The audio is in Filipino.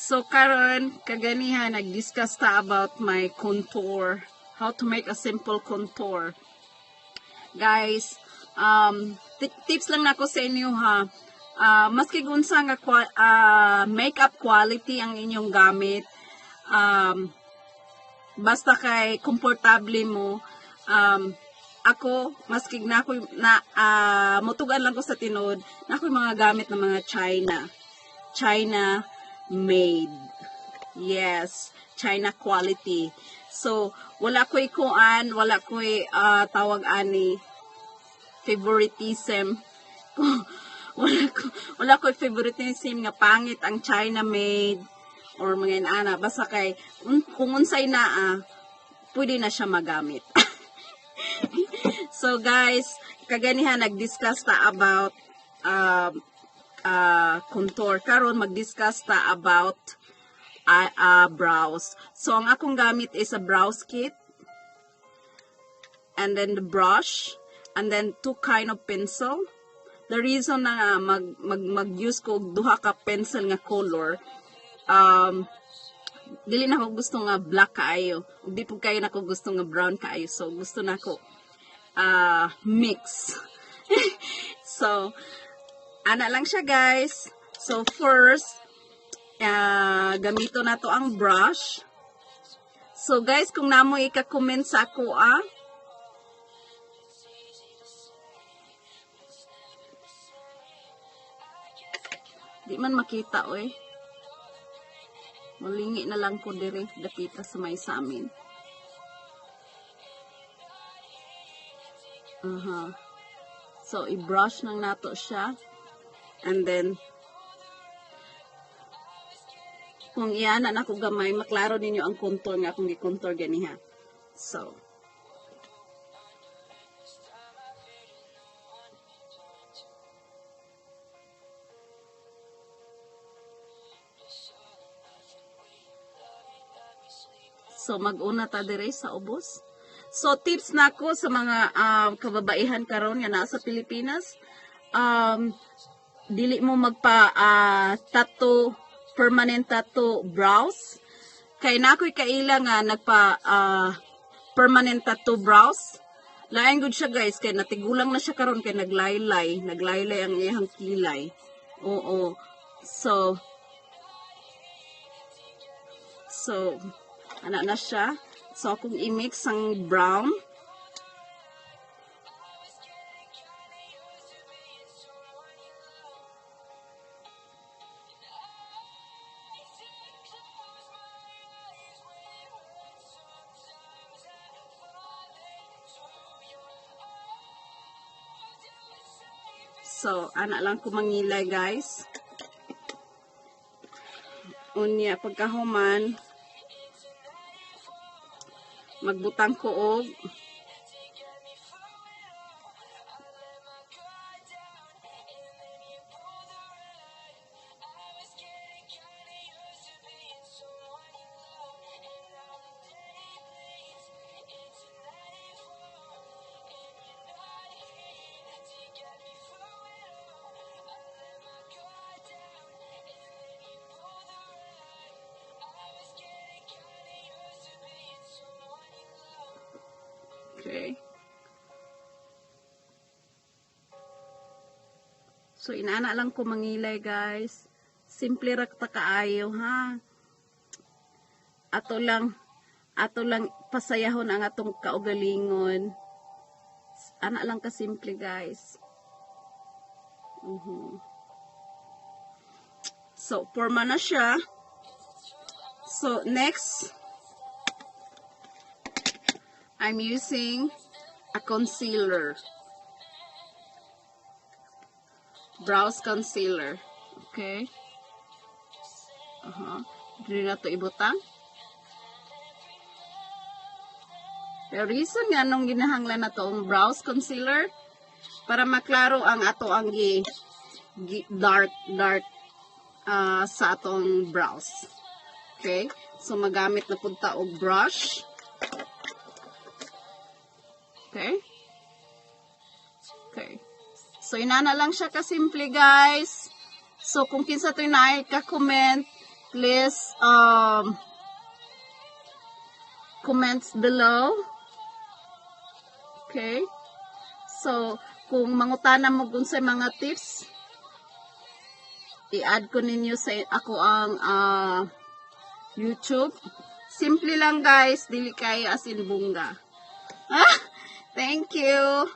So karon kaganihan nag-discuss ta about my contour, how to make a simple contour. Guys, tips lang nako sa inyo ha. Maski unsa nga makeup quality ang inyong gamit, basta kay komportable mo, ako maski na ako mutugan lang ko sa tinod na ako mga gamit ng mga China made. Yes, China quality. So, wala ko'y kuan, wala ko'y tawag ani favoritism. wala ko'y favoritism nga pangit ang China made or mga inana. Basta kay kung unsay na pwede na siya magamit. So guys, kaganihan nag-discuss ta about contour. Karon mag-discuss ta about brows. So ang akong gamit is a brows kit, and then the brush, and then 2 kind of pencil. The reason na mag-use ko duha ka pencil nga color, dili na ako gusto nga black kaayo, di po kayo na ako gusto nga brown kaayo, so gusto na ako mix. So ana lang siya guys. So first, gamito na to ang brush. So guys, kung namo ika-comment sa ako di man makita oy. Malingi na lang ko dire dapita sa may samin. So i-brush nang nato siya. And then kung iyan na ako gamay, maklaro ninyo ang contour nga akong gi-contour ganiha. So mag-una ta dire sa ubos. So tips nako sa mga kababaihan karon nga nasa Pilipinas, dili mo magpa tattoo, permanent tattoo brows. Kay nakoy kaila nga nagpa permanent tattoo brows. Lain gud siya guys, kay natigulang na siya karon kay naglaylay ang iyang kilay. Oo. So ana na siya. So akong i-mix ang brown. So, ana lang ko mangilay guys. Unya, pagkahuman, magbutang ko og okay. So, inaana lang ko mangilay, guys. Simple ra ta kaayo, ha? Ato lang pasayahon ang atong kaugalingon. Ana lang ka simple, guys. So, forma na siya. So, next, I'm using a concealer. Brows concealer. Okay. Dili na to ibutang. The reason nga nung ginahanglan na to ang brows concealer, para maklaro ang ato ang dark sa atong brows. Okay. So, magamit na punta og brush. Okay. Okay. So, inana lang siya kasimple, guys. So, kung kinsa to ka-comment, please comments below. Okay? So, kung mangutana mo kung sa mga tips, i-add ko ninyo sa ako ang YouTube. Simple lang guys, dili kayo as in bunga. Thank you.